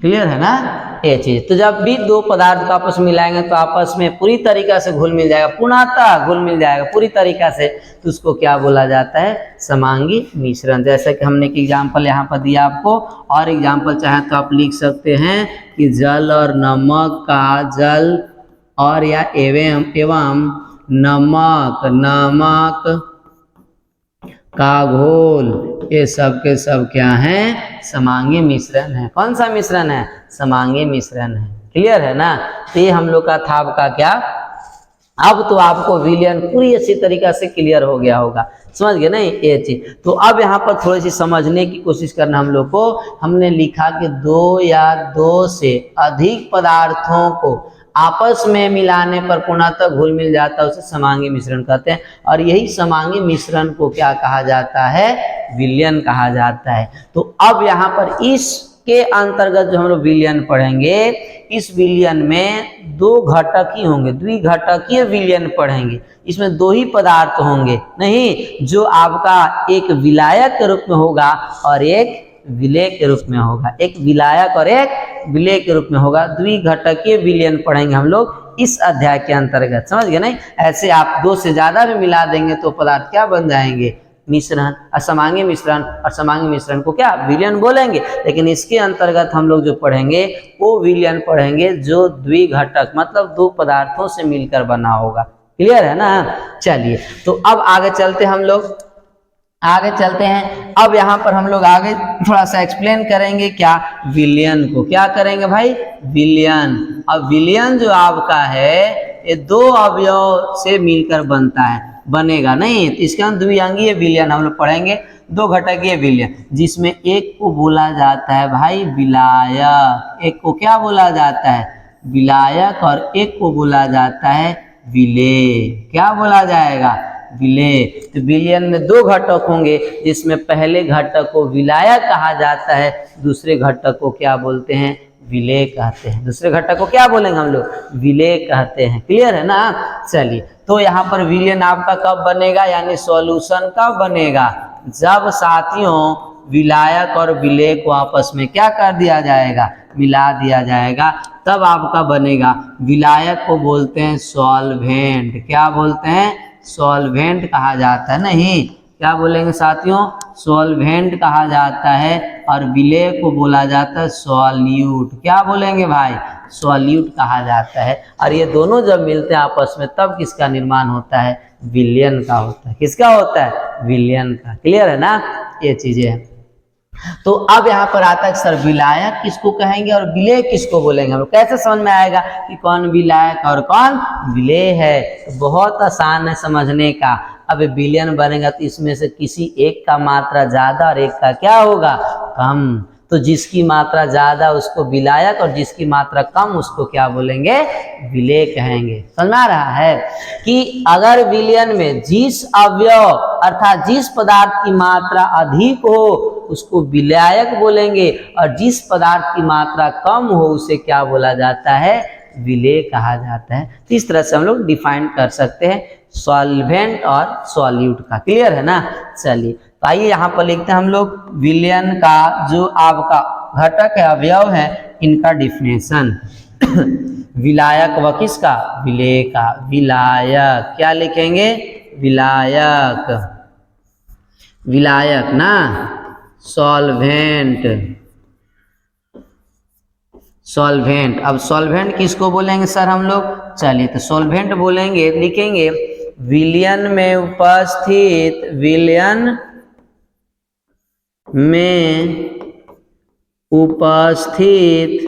क्लियर है ना ये चीज? तो जब भी दो पदार्थ को आपस में मिलाएंगे तो आपस में पूरी तरीका से घुल मिल जाएगा, पूर्णतः घुल मिल जाएगा पूरी तरीका से, तो उसको क्या बोला जाता है? समांगी मिश्रण। जैसे कि हमने एक एग्जाम्पल यहाँ पर दिया आपको, और एग्जाम्पल चाहे तो आप लिख सकते हैं कि जल और नमक का, जल और या एवं नमक का घोल, ये सब के सब क्या हैं? समांगी मिश्रण है। कौन सा मिश्रण है? समांगी मिश्रण है। क्लियर है ना? तो ये हम लोग का था आपका क्या, अब तो आपको विलयन पूरी अच्छी तरीका से क्लियर हो गया होगा, समझ गए नहीं ये चीज। तो अब यहाँ पर थोड़ी सी समझने की कोशिश करना हम लोग को। हमने लिखा कि दो या दो से अधिक पदार्थों को आपस में मिलाने पर पुनः घुल मिल जाता है, उसे समांगी मिश्रण कहते हैं। और यही समांगी मिश्रण को क्या कहा जाता है? विलयन कहा जाता है। तो अब यहाँ पर इसके अंतर्गत जो हम लोग विलयन पढ़ेंगे, इस विलयन में दो घटक ही होंगे, द्विघटकीय विलयन पढ़ेंगे। इसमें दो ही पदार्थ होंगे, नहीं, जो आपका एक विलायक के रूप में होगा और एक विलेय के रूप में होगा। एक विलायक और एक विलेय के रूप में होगा। द्विघटकीय विलयन पढ़ेंगे हम लोग इस अध्याय के अंतर्गत, समझ गए नहीं? ऐसे आप दो से ज्यादा भी मिला देंगे तो पदार्थ क्या बन जाएंगे? मिश्रण, असमांगी मिश्रण। और समांगी मिश्रण को क्या? विलयन बोलेंगे। लेकिन इसके अंतर्गत हम लोग जो पढ़ेंगे वो विलयन पढ़ेंगे जो द्विघटक मतलब दो पदार्थों से मिलकर बना होगा। क्लियर है ना? चलिए, तो अब आगे चलते हम लोग, आगे चलते हैं। अब यहाँ पर हम लोग आगे थोड़ा सा एक्सप्लेन करेंगे क्या? विलयन को। क्या करेंगे भाई? विलयन। अब विलयन जो आपका है ये दो अवयव से मिलकर बनता है, बनेगा नहीं। तो इसके अंदर द्विअंगीय विलयन हम लोग पढ़ेंगे, दो घटकीय विलयन, जिसमें एक को बोला जाता है भाई विलायक। एक को क्या बोला जाता है? विलायक। और एक को बोला जाता है विलेय। क्या बोला जाएगा? विलेय। तो विलयन में दो घटक होंगे, जिसमें पहले घटक को विलायक कहा जाता है, दूसरे घटक को क्या बोलते हैं? विलेय कहते हैं। दूसरे घटक को क्या बोलेंगे हम लोग? विलेय कहते हैं। क्लियर है ना? चलिए, तो यहाँ पर विलयन आपका कब बनेगा, यानी सॉल्यूशन कब बनेगा? जब साथियों विलायक और विलेय को आपस में क्या कर दिया जाएगा? मिला दिया जाएगा, तब आपका बनेगा। विलायक को बोलते हैं सॉल्वेंट। क्या बोलते हैं? सॉल्वेंट कहा जाता है। नहीं, क्या बोलेंगे साथियों? सॉल्वेंट कहा जाता है। और विलेय को बोला जाता है सॉल्यूट। क्या बोलेंगे भाई? सॉल्यूट कहा जाता है। और ये दोनों जब मिलते हैं आपस में तब किसका निर्माण होता है? विलयन का होता है। किसका होता है? विलयन का। क्लियर है ना? ये चीजें हैं। तो अब यहाँ पर आता है सर विलायक किसको कहेंगे और विलेय किसको बोलेंगे? हम लोग कैसे समझ में आएगा कि कौन विलायक और कौन विलेय है? तो बहुत आसान है समझने का। अब विलयन बनेगा तो इसमें से किसी एक का मात्रा ज्यादा और एक का क्या होगा? कम। तो जिसकी मात्रा ज्यादा उसको विलायक और जिसकी मात्रा कम उसको क्या बोलेंगे? विलेय कहेंगे। समझ में आ रहा है कि अगर विलयन में जिस अवयव अर्थात जिस पदार्थ की मात्रा अधिक हो उसको विलायक बोलेंगे, और जिस पदार्थ की मात्रा कम हो उसे क्या बोला जाता है? विलेय कहा जाता है। तो इस तरह से हम लोग डिफाइन कर सकते हैं सॉल्वेंट और सॉल्यूट का। क्लियर है ना? चलिए, तो आइए यहाँ पर लिखते हैं हम लोग विलयन का जो आपका घटक है, अवयव है, इनका डिफिनेशन। विलायक व किसका? विलेय का। विलायक क्या लिखेंगे? विलायक। विलायक ना, सॉल्वेंट। सॉल्वेंट। अब सॉल्वेंट किसको बोलेंगे सर हम लोग? चलिए, तो सॉल्वेंट बोलेंगे, लिखेंगे विलयन में उपस्थित, विलयन में उपस्थित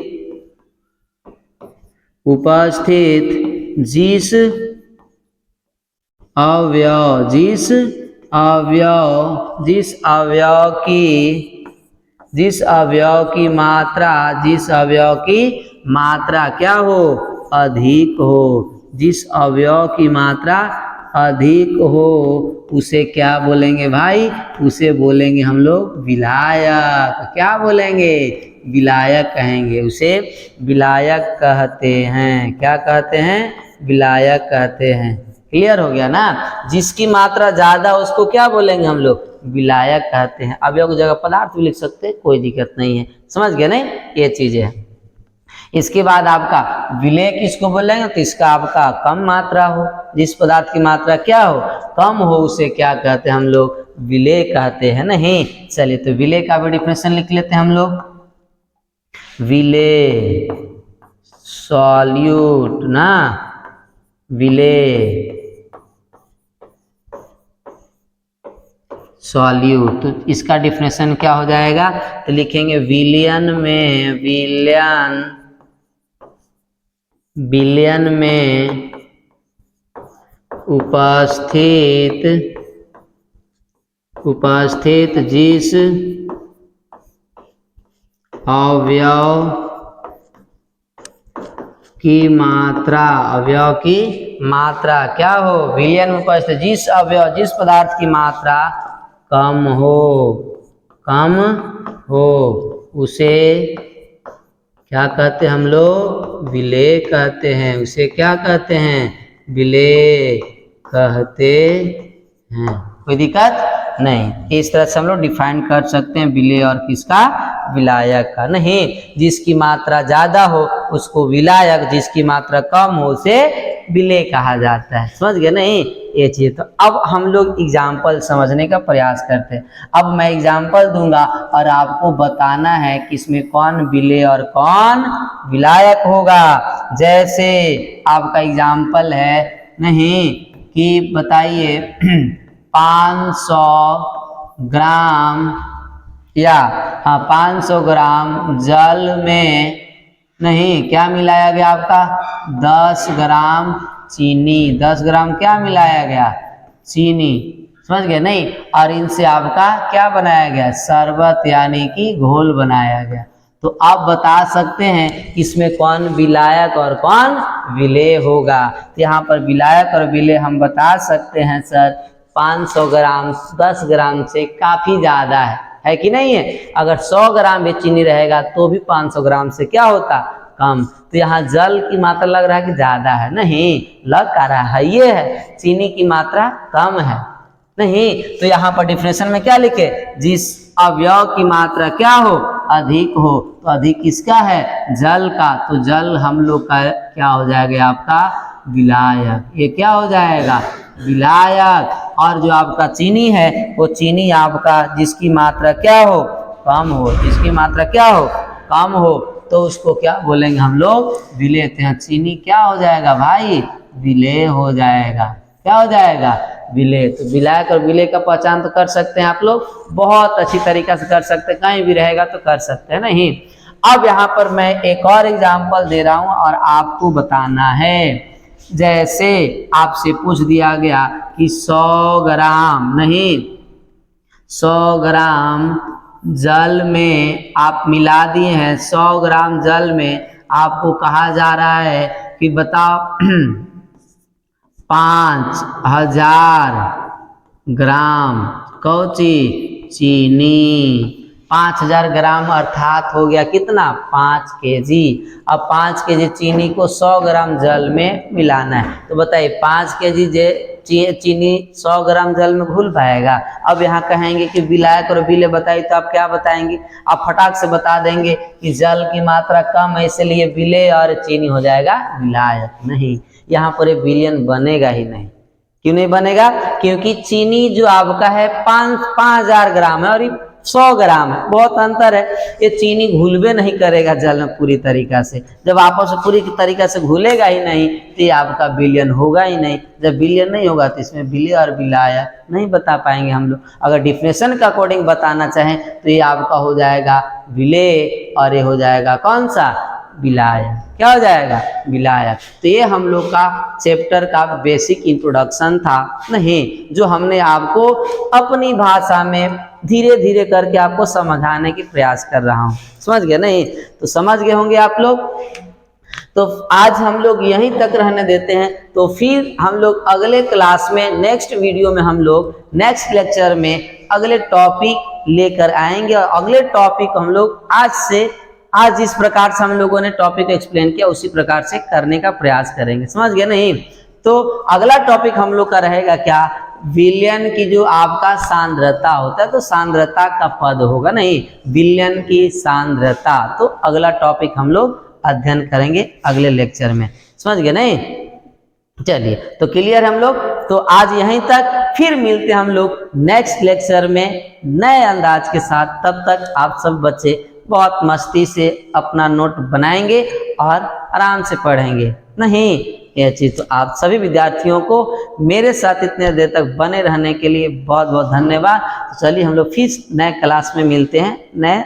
जिस अवयव की मात्रा क्या हो? अधिक हो। जिस अवयव की मात्रा अधिक हो उसे क्या बोलेंगे भाई? उसे बोलेंगे हम लोग विलायक। क्या बोलेंगे? विलायक कहेंगे। उसे विलायक कहते हैं। क्या कहते हैं? विलायक कहते हैं। क्लियर हो गया ना? जिसकी मात्रा ज्यादा उसको क्या बोलेंगे हम लोग? विलायक कहते हैं। अवयव की जगह पदार्थ भी लिख सकते हैं, कोई दिक्कत नहीं है। समझ गए नहीं? ये चीजें है। इसके बाद आपका विलेय किसको बोलेंगे? तो इसका आपका कम मात्रा हो, जिस पदार्थ की मात्रा क्या हो? कम हो, उसे क्या कहते हैं हम लोग? विलेय कहते हैं। नहीं, चलिए, तो विलेय का भी डिफिनेशन लिख लेते हैं हम लोग। विलेय, सॉल्यूट ना, विलेय, सॉल्यूट। तो इसका डिफिनेशन क्या हो जाएगा, तो लिखेंगे विलयन में उपस्थित जिस अवयव की मात्रा क्या हो, विलयन में उपस्थित जिस पदार्थ की मात्रा कम हो उसे क्या कहते हैं हम लोग, विलेय कहते हैं। उसे क्या कहते हैं, विलेय कहते हैं। कोई दिक्कत नहीं। इस तरह से हम लोग डिफाइन कर सकते हैं विलेय और किसका, विलायक का। नहीं, जिसकी मात्रा ज्यादा हो उसको विलायक, जिसकी मात्रा कम हो उसे विलेय कहा जाता है। समझ गए नहीं ये चीज। तो अब हम लोग एग्जाम्पल समझने का प्रयास करते हैं। अब मैं एग्जाम्पल दूंगा और आपको बताना है कि इसमें कौन विलेय और कौन विलायक होगा। जैसे आपका एग्जाम्पल है नहीं कि बताइए 500 ग्राम या 500 ग्राम जल में नहीं क्या मिलाया गया आपका, 10 ग्राम चीनी। 10 ग्राम क्या मिलाया गया, चीनी। समझ गए नहीं। और इनसे आपका क्या बनाया गया, शरबत यानी कि घोल बनाया गया। तो आप बता सकते हैं कि इसमें कौन विलायक और कौन विलेय होगा। तो यहाँ पर विलायक और विलेय हम बता सकते हैं सर 500 ग्राम 10 ग्राम से काफी ज्यादा है कि नहीं है। अगर 100 ग्राम भी चीनी रहेगा तो भी 500 ग्राम से क्या होता, कम। तो यहाँ जल की मात्रा लग रहा है कि ज्यादा है, नहीं लग का रहा है ये है, चीनी की मात्रा कम है नहीं। तो यहाँ पर डिफिनेशन में क्या लिखे, जिस अवयव की मात्रा क्या हो, अधिक हो। तो अधिक किसका है, जल का। तो जल हम लोग का क्या हो जाएगा आपका, विलायक। ये क्या हो जाएगा, विलायक। और जो आपका चीनी है वो चीनी आपका जिसकी मात्रा क्या हो, कम हो। जिसकी मात्रा क्या हो, कम हो, तो उसको क्या बोलेंगे हम लोग, विलेय। चीनी क्या हो जाएगा भाई, विलेय हो जाएगा। क्या हो जाएगा, विलेय। तो विलायक और विलेय का पहचान तो कर सकते हैं आप लोग, बहुत अच्छी तरीका से कर सकते हैं, कहीं भी रहेगा तो कर सकते हैं नहीं। अब यहाँ पर मैं एक और एग्जाम्पल दे रहा हूँ और आपको बताना है। जैसे आपसे पूछ दिया गया कि 100 ग्राम नहीं 100 ग्राम जल में आप मिला दिए हैं। 100 ग्राम जल में आपको कहा जा रहा है कि बताओ 5000 ग्राम कौची, चीनी। 5000 ग्राम अर्थात हो गया कितना, 5 केजी। अब 5 केजी चीनी को 100 ग्राम जल में मिलाना है। तो बताइए 5 केजी चीनी 100 ग्राम जल में घुल पाएगा। अब यहाँ कहेंगे कि विलायक और विलेय बताइए, तो आप क्या बताएंगे, आप फटाक से बता देंगे कि जल की मात्रा कम है इसलिए विलेय और चीनी हो जाएगा विलायक। नहीं, यहाँ पर ये विलयन बनेगा ही नहीं। क्यों नहीं बनेगा, क्योंकि चीनी जो आपका है 5000 ग्राम है और 100 ग्राम है, बहुत अंतर है। ये चीनी घुलबे नहीं करेगा जल में पूरी तरीका से। जब आपस में पूरी तरीका से घुलेगा ही नहीं तो ये आपका विलयन होगा ही नहीं। जब विलयन नहीं होगा तो इसमें विलेय और विलायक नहीं बता पाएंगे हम लोग। अगर डिफिनेशन के अकॉर्डिंग बताना चाहें तो ये आपका हो जाएगा विलेय और ये हो जाएगा कौन सा, विलायक। क्या हो जाएगा, विलायक। तो ये हम लोग का चैप्टर का बेसिक इंट्रोडक्शन था नहीं, जो हमने आपको अपनी भाषा में धीरे धीरे करके आपको समझाने की प्रयास कर रहा हूँ। समझ गए नहीं, तो समझ गए होंगे आप लोग। तो आज हम लोग यहीं तक रहने देते हैं। तो फिर हम लोग अगले क्लास में नेक्स्ट वीडियो में हम लोग नेक्स्ट लेक्चर में अगले टॉपिक लेकर आएंगे और अगले टॉपिक हम लोग आज जिस प्रकार से हम लोगों ने टॉपिक एक्सप्लेन किया उसी प्रकार से करने का प्रयास करेंगे। समझ गए नहीं। तो अगला टॉपिक हम लोग का रहेगा क्या, विलयन की जो आपका सांद्रता होता है, तो सांद्रता का पद होगा नहीं, विलयन की सांद्रता। तो अगला टॉपिक हम लोग अध्ययन करेंगे अगले लेक्चर में। समझ गए नहीं। चलिए तो क्लियर हम लोग। तो आज यहीं तक, फिर मिलते हैं हम लोग नेक्स्ट लेक्चर में नए अंदाज के साथ। तब तक आप सब बच्चे बहुत मस्ती से अपना नोट बनाएंगे और आराम से पढ़ेंगे नहीं। यह चीज़। तो आप सभी विद्यार्थियों को मेरे साथ इतने देर तक बने रहने के लिए बहुत बहुत धन्यवाद। तो चलिए हम लोग फिर नए क्लास में मिलते हैं, नए